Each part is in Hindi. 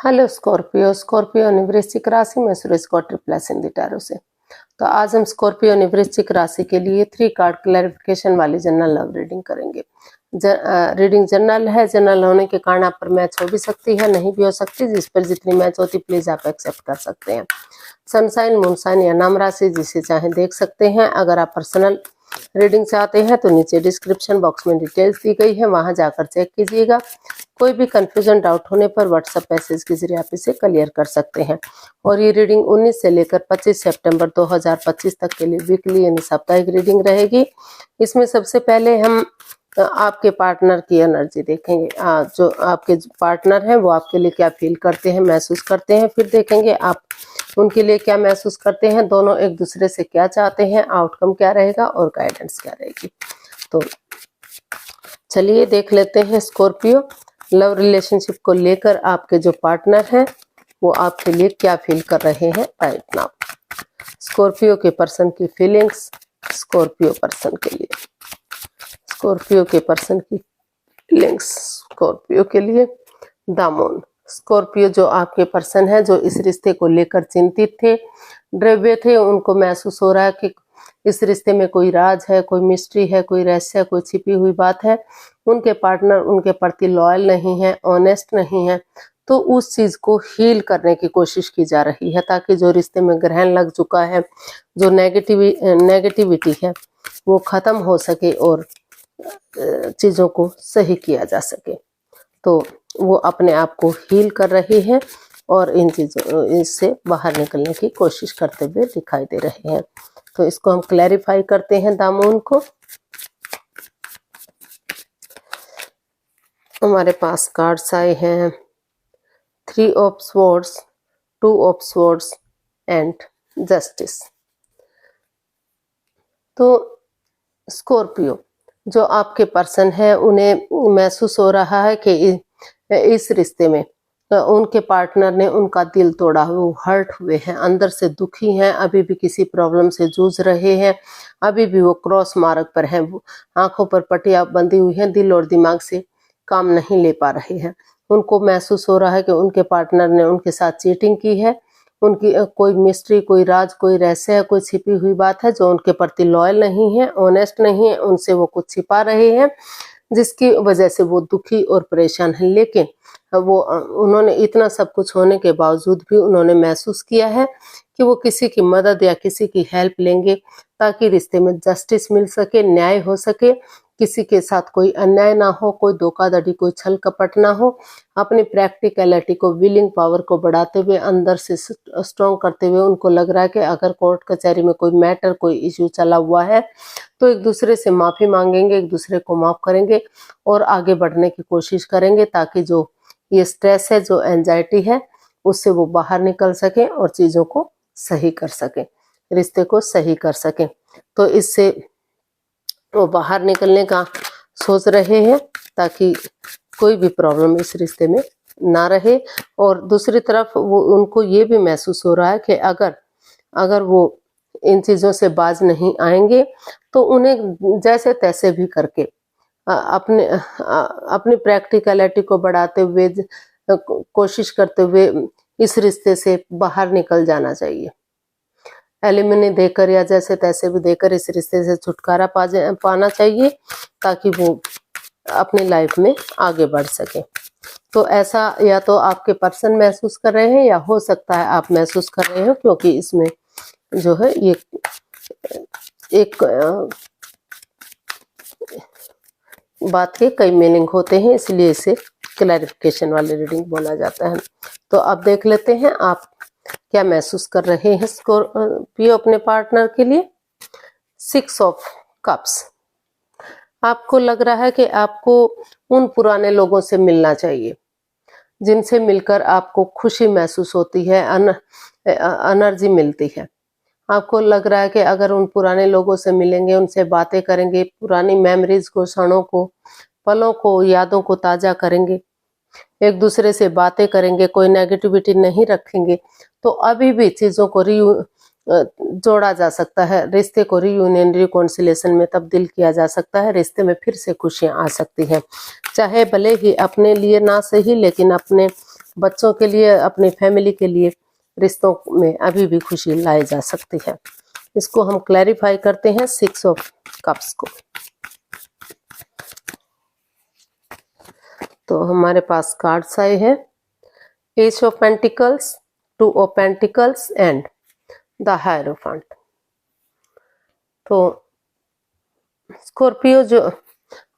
Hello Scorpio. स्कॉर्पियो यानी वृश्चिक राशि में सुरेश को ट्रिपल हिंदी टैरो से। तो आज हम स्कॉर्पियो यानी वृश्चिक राशि के लिए 3 कार्ड क्लैरिफिकेशन वाली जनरल लव रीडिंग करेंगे। रीडिंग जनरल है। जनरल होने के कारण आप पर मैच हो भी सकती है, नहीं भी हो सकती। जिस पर जितनी मैच होती प्लीज आप एक्सेप्ट कर सकते हैं। सनसाइन, मूनसाइन या नाम राशि जिसे चाहे देख सकते हैं। अगर आप पर्सनल रीडिंग चाहते हैं तो नीचे डिस्क्रिप्शन बॉक्स में डिटेल्स दी गई है, वहां जाकर चेक कीजिएगा। कोई भी कंफ्यूजन डाउट होने पर व्हाट्सएप मैसेज के जरिए आप इसे क्लियर कर सकते हैं। और ये रीडिंग 19 से लेकर 25 सितंबर 2025 तक के लिए वीकली यानी साप्ताहिक रीडिंग रहेगी। इसमें सबसे पहले हम आपके पार्टनर की एनर्जी देखेंगे। जो आपके पार्टनर हैं वो आपके लिए क्या फील करते हैं, महसूस करते हैं। फिर देखेंगे आप उनके लिए क्या महसूस करते हैं, दोनों एक दूसरे से क्या चाहते हैं, आउटकम क्या रहेगा और गाइडेंस क्या रहेगी। तो चलिए देख लेते हैं स्कॉर्पियो लव रिलेशनशिप को लेकर आपके जो पार्टनर हैं वो आपके लिए क्या फील कर रहे हैं राइट नाउ। स्कॉर्पियो के पर्सन की फीलिंग्स स्कॉर्पियो पर्सन के लिए। स्कॉर्पियो के पर्सन की फीलिंग्स स्कॉर्पियो के लिए। The moon. स्कॉर्पियो जो आपके पर्सन है, जो इस रिश्ते को लेकर चिंतित थे, डरे हुए थे, उनको महसूस हो रहा है कि इस रिश्ते में कोई राज है, कोई मिस्ट्री है, कोई रहस्य, कोई छिपी हुई बात है। उनके पार्टनर उनके प्रति लॉयल नहीं है, ऑनेस्ट नहीं है। तो उस चीज को हील करने की कोशिश की जा रही है ताकि जो रिश्ते में ग्रहण लग चुका है, जो नेगेटिविटी है वो खत्म हो सके और चीजों को सही किया जा सके। तो वो अपने आप को हील कर रही है और इन चीजों इससे बाहर निकलने की कोशिश करते हुए दिखाई दे रहे हैं। तो इसको हम क्लैरिफाई करते हैं द मून को। हमारे पास कार्ड्स आए हैं 3 of swords, 2 of swords and justice. तो स्कॉर्पियो जो आपके पर्सन है, उन्हें महसूस हो रहा है कि इस रिश्ते में उनके पार्टनर ने उनका दिल तोड़ा, वो हर्ट हुए हैं, अंदर से दुखी हैं, अभी भी किसी प्रॉब्लम से जूझ रहे हैं, अभी भी वो क्रॉस मार्ग पर हैं, आंखों पर पट्टियां बंधी हुई हैं, दिल और दिमाग से काम नहीं ले पा रहे हैं। उनको महसूस हो रहा है कि उनके पार्टनर ने उनके साथ चीटिंग की है, उनकी कोई मिस्ट्री, कोई राज, कोई रहस्य है, कोई छिपी हुई बात है जो उनके प्रति लॉयल नहीं है, ऑनेस्ट नहीं है, उनसे वो कुछ छिपा रहे हैं जिसकी वजह से वो दुखी और परेशान है। लेकिन वो उन्होंने इतना सब कुछ होने के बावजूद भी उन्होंने महसूस किया है कि वो किसी की मदद या किसी की हेल्प लेंगे ताकि रिश्ते में जस्टिस मिल सके, न्याय हो सके, किसी के साथ कोई अन्याय ना हो, कोई धोखाधड़ी, कोई छल कपट ना हो। अपनी प्रैक्टिकलिटी को, विलिंग पावर को बढ़ाते हुए, अंदर से स्ट्रॉन्ग करते हुए उनको लग रहा है कि अगर कोर्ट कचहरी में कोई मैटर, कोई इश्यू चला हुआ है तो एक दूसरे से माफी मांगेंगे, एक दूसरे को माफ करेंगे और आगे बढ़ने की कोशिश करेंगे ताकि जो ये स्ट्रेस है, जो एंजाइटी है, उससे वो बाहर निकल सके और चीजों को सही कर सके, रिश्ते को सही कर सके। तो इससे वो बाहर निकलने का सोच रहे हैं ताकि कोई भी प्रॉब्लम इस रिश्ते में ना रहे। और दूसरी तरफ वो उनको ये भी महसूस हो रहा है कि अगर वो इन चीजों से बाज नहीं आएंगे तो उन्हें जैसे तैसे भी करके अपनी प्रैक्टिकलिटी को बढ़ाते हुए, कोशिश करते हुए इस रिश्ते से बाहर निकल जाना चाहिए। एलिमनी देकर या जैसे तैसे भी देकर इस रिश्ते से छुटकारा पाना चाहिए ताकि वो अपनी लाइफ में आगे बढ़ सके। तो ऐसा या तो आपके पर्सन महसूस कर रहे हैं या हो सकता है आप महसूस कर रहे हो, क्योंकि इसमें जो है ये एक बात के कई मीनिंग होते हैं, इसलिए इसे क्लैरिफिकेशन वाली रीडिंग बोला जाता है। तो अब देख लेते हैं आप क्या महसूस कर रहे हैं स्कॉर्पियो अपने पार्टनर के लिए। 6 ऑफ कप्स। आपको लग रहा है कि आपको उन पुराने लोगों से मिलना चाहिए जिनसे मिलकर आपको खुशी महसूस होती है, एनर्जी मिलती है। आपको लग रहा है कि अगर उन पुराने लोगों से मिलेंगे, उनसे बातें करेंगे, पुरानी मेमोरीज को, क्षणों को, पलों को, यादों को ताजा करेंगे, एक दूसरे से बातें करेंगे, कोई नेगेटिविटी नहीं रखेंगे, तो अभी भी चीजों को जोड़ा जा सकता है, रिश्ते को रीयूनियन, रिकॉन्सिलेशन में तब्दील किया जा सकता है, रिश्ते में फिर से खुशियां आ सकती हैं। चाहे भले ही अपने लिए ना सही, लेकिन अपने बच्चों के लिए, अपनी फैमिली के लिए रिश्तों में अभी भी खुशी लाई जा सकती है। इसको हम क्लैरिफाई करते हैं 6 ऑफ कप्स को। तो हमारे पास कार्ड्स आए हैं S of pentacles, 2 of pentacles and the hierophant. तो स्कॉर्पियो, जो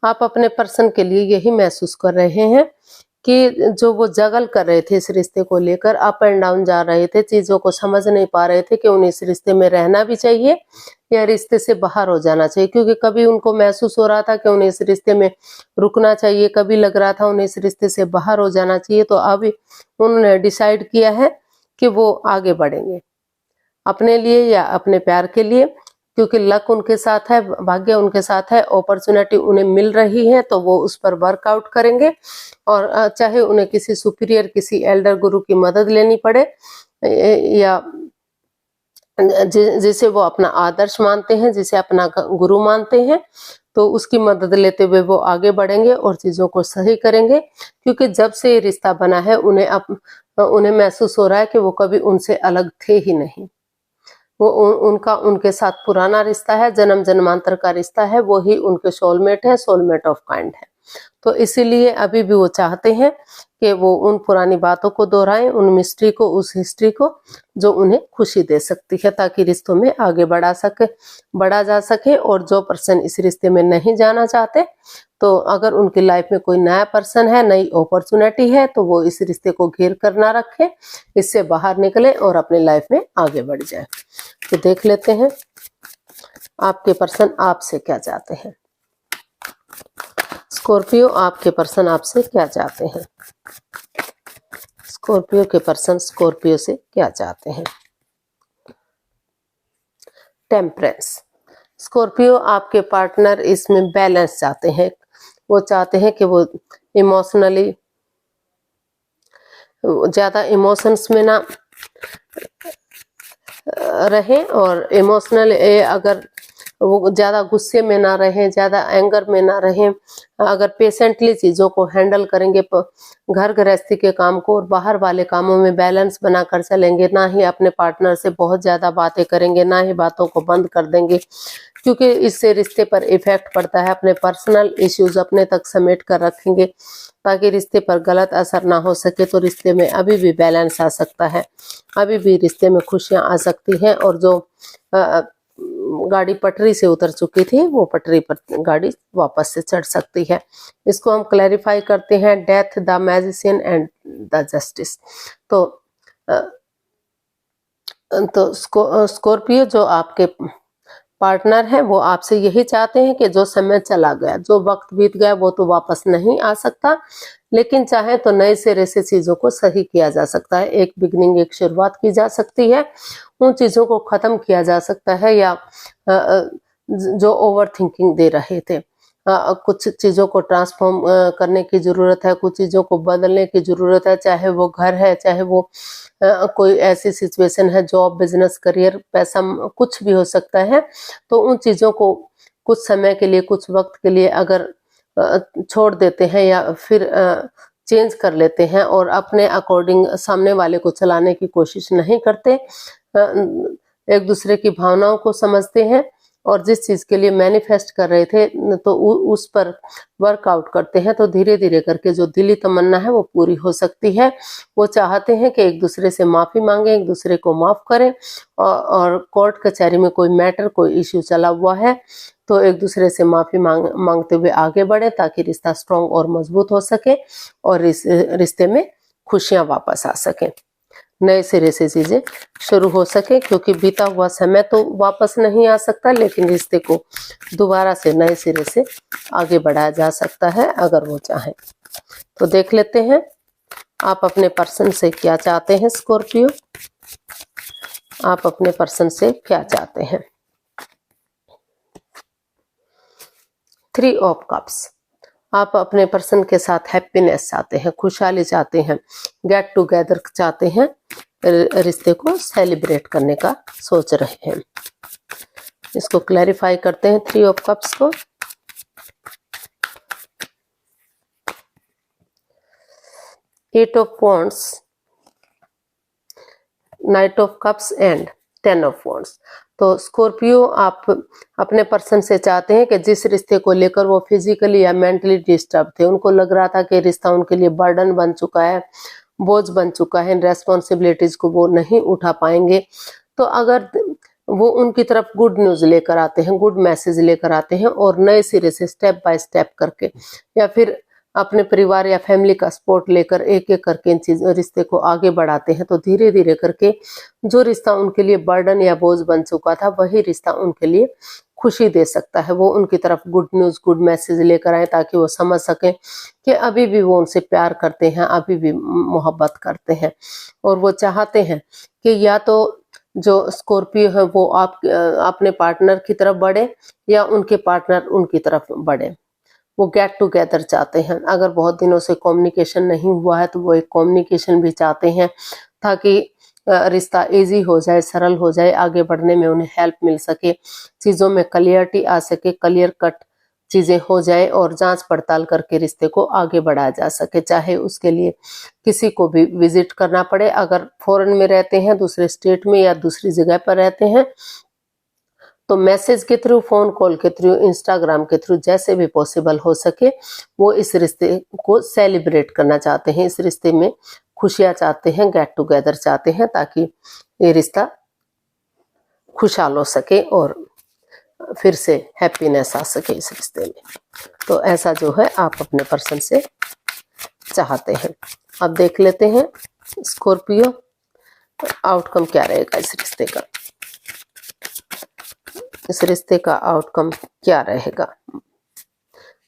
आप अपने पर्सन के लिए यही महसूस कर रहे हैं कि जो वो जगल कर रहे थे इस रिश्ते को लेकर, अप एंड डाउन जा रहे थे, चीजों को समझ नहीं पा रहे थे कि उन्हें इस रिश्ते में रहना भी चाहिए या रिश्ते से बाहर हो जाना चाहिए। क्योंकि कभी उनको महसूस हो रहा था कि उन्हें इस रिश्ते में रुकना चाहिए, कभी लग रहा था उन्हें इस रिश्ते से बाहर हो जाना चाहिए। तो अभी उन्होंने डिसाइड किया है कि वो आगे बढ़ेंगे अपने लिए या अपने प्यार के लिए, क्योंकि लक उनके साथ है, भाग्य उनके साथ है, अपॉर्चुनिटी उन्हें मिल रही है, तो वो उस पर वर्कआउट करेंगे। और चाहे उन्हें किसी सुपीरियर, किसी एल्डर गुरु की मदद लेनी पड़े या जिसे वो अपना आदर्श मानते हैं, जिसे अपना गुरु मानते हैं, तो उसकी मदद लेते हुए वो आगे बढ़ेंगे और चीजों को सही करेंगे। क्योंकि जब से ये रिश्ता बना है उन्हें महसूस हो रहा है कि वो कभी उनसे अलग थे ही नहीं। वो उनका उनके साथ पुराना रिश्ता है, जन्म जन्मांतर का रिश्ता है, वो ही उनके सोलमेट है, सोलमेट ऑफ काइंड है। तो इसीलिए अभी भी वो चाहते हैं कि वो उन पुरानी बातों को दोहराएं, उन मिस्ट्री को, उस हिस्ट्री को जो उन्हें खुशी दे सकती है, ताकि रिश्तों में आगे बढ़ा जा सके। और जो पर्सन इस रिश्ते में नहीं जाना चाहते, तो अगर उनकी लाइफ में कोई नया पर्सन है, नई अपॉर्चुनिटी है, तो वो इस रिश्ते को घेर कर ना रखें, इससे बाहर निकले और अपनी लाइफ में आगे बढ़ जाए। तो देख लेते हैं आपके पर्सन आपसे क्या चाहते हैं। स्कॉर्पियो, आपके पर्सन आपसे क्या चाहते हैं। स्कॉर्पियो के पर्सन स्कॉर्पियो से क्या चाहते हैं। टेम्परेंस, स्कॉर्पियो, आपके पार्टनर इसमें बैलेंस चाहते हैं। वो चाहते हैं कि वो इमोशनली ज्यादा इमोशंस में ना रहें, और इमोशनल अगर वो ज्यादा गुस्से में ना रहें, ज्यादा एंगर में ना रहें, अगर पेशेंटली चीजों को हैंडल करेंगे, घर गृहस्थी के काम को और बाहर वाले कामों में बैलेंस बनाकर चलेंगे, ना ही अपने पार्टनर से बहुत ज्यादा बातें करेंगे, ना ही बातों को बंद कर देंगे, क्योंकि इससे रिश्ते पर इफेक्ट पड़ता है। अपने पर्सनल इश्यूज अपने तक समेट कर रखेंगे ताकि रिश्ते पर गलत असर ना हो सके। तो रिश्ते में अभी भी बैलेंस आ सकता है, अभी भी रिश्ते में खुशियां आ सकती हैं, और जो गाड़ी पटरी से उतर चुकी थी, वो पटरी पर गाड़ी वापस से चढ़ सकती है। इसको हम क्लैरिफाई करते हैं death, the magician and the justice. तो स्कॉर्पियो, जो आपके पार्टनर है, वो आपसे यही चाहते हैं कि जो समय चला गया, जो वक्त बीत गया, वो तो वापस नहीं आ सकता, लेकिन चाहे तो नए सिरे से चीजों को सही किया जा सकता है। एक बिगनिंग, एक शुरुआत की जा सकती है, उन चीजों को खत्म किया जा सकता है, या जो ओवर थिंकिंग दे रहे थे, कुछ चीजों को ट्रांसफॉर्म करने की जरूरत है, कुछ चीजों को बदलने की जरूरत है, चाहे वो घर है, चाहे वो कोई ऐसी सिचुएशन है, जॉब, बिजनेस, करियर, पैसा, कुछ भी हो सकता है। तो उन चीजों को कुछ समय के लिए, कुछ वक्त के लिए अगर छोड़ देते हैं या फिर चेंज कर लेते हैं और अपने अकॉर्डिंग सामने वाले को चलाने की कोशिश नहीं करते, एक दूसरे की भावनाओं को समझते हैं, और जिस चीज के लिए मैनिफेस्ट कर रहे थे तो उस पर वर्कआउट करते हैं, तो धीरे धीरे करके जो दिली तमन्ना है वो पूरी हो सकती है। वो चाहते हैं कि एक दूसरे से माफी मांगे, एक दूसरे को माफ करें, और कोर्ट कचहरी में कोई मैटर, कोई इश्यू चला हुआ है, तो एक दूसरे से माफी मांगते हुए आगे बढ़े, ताकि रिश्ता स्ट्रांग और मजबूत हो सके और इस रिश्ते में खुशियां वापस आ सके, नए सिरे से चीजें शुरू हो सके। क्योंकि बीता हुआ समय तो वापस नहीं आ सकता, लेकिन रिश्ते को दोबारा से नए सिरे से आगे बढ़ाया जा सकता है अगर वो चाहे। तो देख लेते हैं आप अपने पर्सन से क्या चाहते हैं। स्कॉर्पियो, आप अपने पर्सन से क्या चाहते हैं। 3 ऑफ कप्स, आप अपने पर्सन के साथ हैप्पीनेस चाहते हैं, खुशहाली चाहते हैं, गेट टुगेदर चाहते हैं, रिश्ते को सेलिब्रेट करने का सोच रहे हैं। इसको क्लैरिफाई करते हैं 3 ऑफ कप्स को। 8 of wands, night of cups and 10 of wands. तो स्कॉर्पियो आप अपने पर्सन से चाहते हैं कि जिस रिश्ते को लेकर वो फिजिकली या मेंटली डिस्टर्ब थे, उनको लग रहा था कि रिश्ता उनके लिए बर्डन बन चुका है, बोझ बन चुका है, रेस्पॉन्सिबिलिटीज को वो नहीं उठा पाएंगे, तो अगर वो उनकी तरफ गुड न्यूज लेकर आते हैं, गुड मैसेज लेकर आते हैं और नए सिरे से स्टेप बाय स्टेप करके या फिर अपने परिवार या फैमिली का सपोर्ट लेकर एक एक करके इन चीज रिश्ते को आगे बढ़ाते हैं, तो धीरे धीरे करके जो रिश्ता उनके लिए बर्डन या बोझ बन चुका था वही रिश्ता उनके लिए खुशी दे सकता है। वो उनकी तरफ गुड न्यूज, गुड मैसेज लेकर आए ताकि वो समझ सकें कि अभी भी वो उनसे प्यार करते हैं, अभी भी मोहब्बत करते हैं, और वो चाहते हैं कि या तो जो स्कॉर्पियो है वो आप अपने पार्टनर की तरफ बढ़े या उनके पार्टनर उनकी तरफ बढ़े। वो गेट टुगेदर चाहते हैं। अगर बहुत दिनों से कम्युनिकेशन नहीं हुआ है तो वो एक कम्युनिकेशन भी चाहते हैं ताकि रिश्ता इजी हो जाए, सरल हो जाए, आगे बढ़ने में उन्हें हेल्प मिल सके, चीज़ों में क्लियरिटी आ सके, क्लियर कट चीज़ें हो जाए और जांच पड़ताल करके रिश्ते को आगे बढ़ाया जा सके, चाहे उसके लिए किसी को भी विजिट करना पड़े। अगर फॉरेन में रहते हैं, दूसरे स्टेट में या दूसरी जगह पर रहते हैं, तो मैसेज के थ्रू, फोन कॉल के थ्रू, इंस्टाग्राम के थ्रू, जैसे भी पॉसिबल हो सके वो इस रिश्ते को सेलिब्रेट करना चाहते हैं, इस रिश्ते में खुशियां चाहते हैं, गेट टुगेदर चाहते हैं ताकि ये रिश्ता खुशहाल हो सके और फिर से हैप्पीनेस आ सके इस रिश्ते में। तो ऐसा जो है आप अपने पर्सन से चाहते हैं। अब देख लेते हैं स्कॉर्पियो आउटकम क्या रहेगा इस रिश्ते का। इस रिश्ते का आउटकम क्या रहेगा?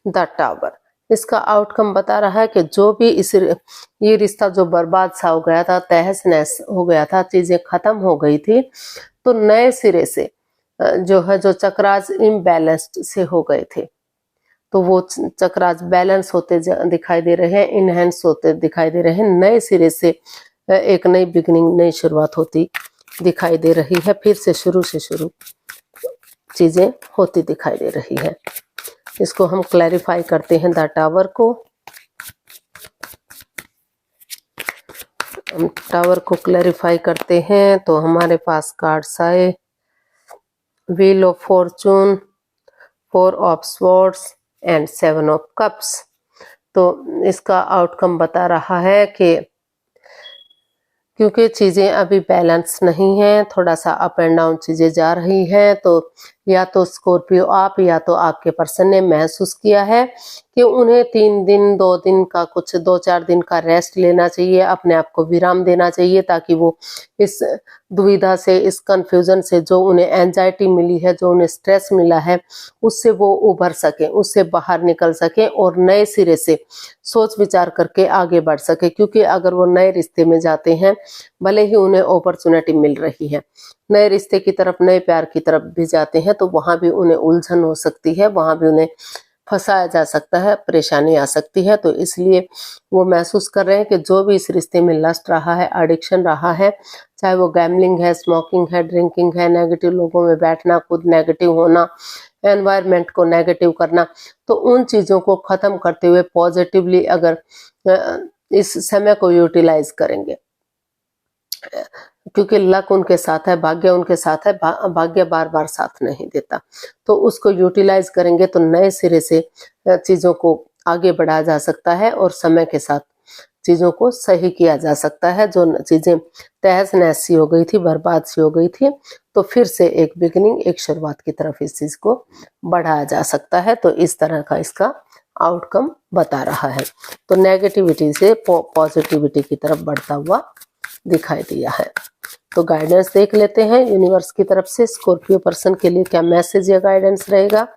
The tower. इसका आउटकम बता रहा है कि जो भी ये रिश्ता जो बर्बाद सा हो गया था, तहस नहस हो गया था, चीजें खत्म हो गई थी, तो नए सिरे से जो है, जो चक्रास इम्बैलेंस्ड से हो गए थे, तो वो चक्रास बैलेंस होते दिखाई दे रहे हैं, इनहेंस होते दिखाई दे रहे हैं, नए सिरे से एक नई बिगनिंग, नई शुरुआत होती दिखाई दे रही है, फिर से शुरू चीजें होती दिखाई दे रही है। इसको हम क्लैरिफाई करते हैं द टावर को। हम टावर को क्लैरिफाई करते हैं तो हमारे पास कार्ड्स आए, wheel of Fortune, 4 of swords and 7 of cups. तो इसका आउटकम बता रहा है कि क्योंकि चीज़ें अभी बैलेंस नहीं हैं, थोड़ा सा अप एंड डाउन चीज़ें जा रही हैं, तो या तो स्कॉर्पियो आप या तो आपके पर्सन ने महसूस किया है कि उन्हें 3 दिन 2 दिन का, कुछ 2-4 दिन का रेस्ट लेना चाहिए, अपने आप को विराम देना चाहिए ताकि वो इस दुविधा से, इस कंफ्यूजन से, जो उन्हें एंजाइटी मिली है, जो उन्हें स्ट्रेस मिला है, उससे वो उभर सके, उससे बाहर निकल सके और नए सिरे से सोच विचार करके आगे बढ़ सके। क्योंकि अगर वो नए रिश्ते में जाते हैं, भले ही उन्हें अपॉर्चुनिटी मिल रही है, नए रिश्ते की तरफ, नए प्यार की तरफ भी जाते हैं, तो वहां भी उन्हें उलझन हो सकती है, वहां भी उन्हें फंसाया जा सकता है, परेशानी आ सकती है। तो इसलिए वो महसूस कर रहे हैं कि जो भी इस रिश्ते में लस्ट रहा है, एडिक्शन रहा है, चाहे वो गैम्बलिंग है, स्मोकिंग है, ड्रिंकिंग है, नेगेटिव लोगों में बैठना, खुद नेगेटिव होना, एनवायरनमेंट को नेगेटिव करना, तो उन चीज़ों को ख़त्म करते हुए पॉजिटिवली अगर इस समय को यूटिलाइज करेंगे, क्योंकि लक उनके साथ है, भाग्य उनके साथ है, भाग्य बार बार साथ नहीं देता, तो उसको यूटिलाइज करेंगे तो नए सिरे से चीज़ों को आगे बढ़ाया जा सकता है और समय के साथ चीज़ों को सही किया जा सकता है। जो चीज़ें तहस नहस सी हो गई थी, बर्बाद सी हो गई थी, तो फिर से एक बिगिनिंग, एक शुरुआत की तरफ इस चीज़ को बढ़ाया जा सकता है। तो इस तरह का इसका आउटकम बता रहा है। तो नेगेटिविटी से पॉजिटिविटी की तरफ बढ़ता हुआ दिखाई दिया है। तो गाइडेंस देख लेते हैं यूनिवर्स की तरफ से स्कॉर्पियो पर्सन के लिए क्या मैसेज या गाइडेंस रहेगा।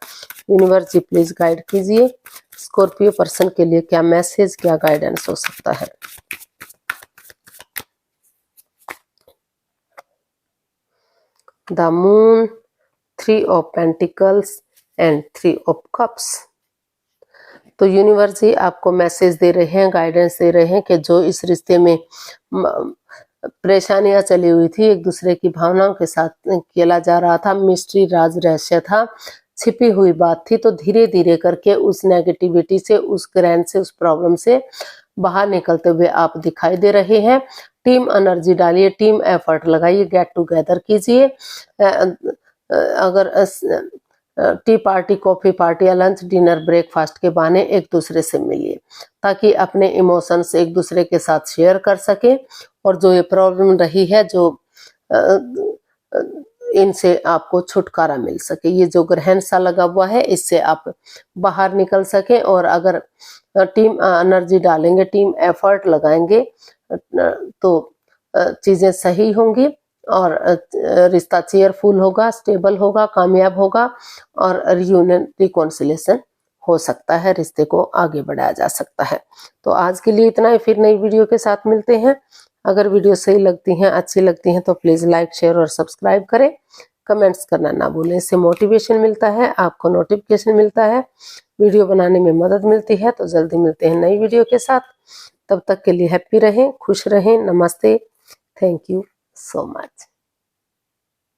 यूनिवर्स जी प्लीज गाइड कीजिए, स्कॉर्पियो पर्सन के लिए क्या मैसेज, क्या गाइडेंस हो सकता है। The moon, 3 of pentacles and 3 of cups. तो यूनिवर्स जी आपको मैसेज दे रहे हैं, गाइडेंस दे रहे हैं कि जो इस रिश्ते में परेशानियां चली हुई थी, एक दूसरे की भावनाओं के साथ खेला जा रहा था, मिस्ट्री, राज, रहस्य था, छिपी हुई बात थी, तो धीरे धीरे करके उस नेगेटिविटी से, उस ग्रहण से, उस प्रॉब्लम से बाहर निकलते हुए आप दिखाई दे रहे हैं। टीम एनर्जी डालिए, टीम एफर्ट लगाइए, गेट टुगेदर कीजिए। अगर टी पार्टी, कॉफी पार्टी या लंच, डिनर, ब्रेकफास्ट के बहाने एक दूसरे से मिलिए ताकि अपने इमोशंस एक दूसरे के साथ शेयर कर सके और जो ये प्रॉब्लम रही है, जो इनसे आपको छुटकारा मिल सके। ये जो ग्रहण सा लगा हुआ है, इससे आप बाहर निकल सके और अगर टीम एनर्जी डालेंगे, टीम एफर्ट लगाएंगे तो चीजें सही होंगी और रिश्ता चेयरफुल होगा, स्टेबल होगा, कामयाब होगा और रियूनियन, रिकॉन्सिलेशन हो सकता है, रिश्ते को आगे बढ़ाया जा सकता है। तो आज के लिए इतना ही, फिर नई वीडियो के साथ मिलते हैं। अगर वीडियो सही लगती हैं, अच्छी लगती हैं तो प्लीज़ लाइक, शेयर और सब्सक्राइब करें। कमेंट्स करना ना भूलें, इससे मोटिवेशन मिलता है, आपको नोटिफिकेशन मिलता है, वीडियो बनाने में मदद मिलती है। तो जल्दी मिलते हैं नई वीडियो के साथ, तब तक के लिए हैप्पी रहें, खुश रहें। नमस्ते, थैंक यू so much.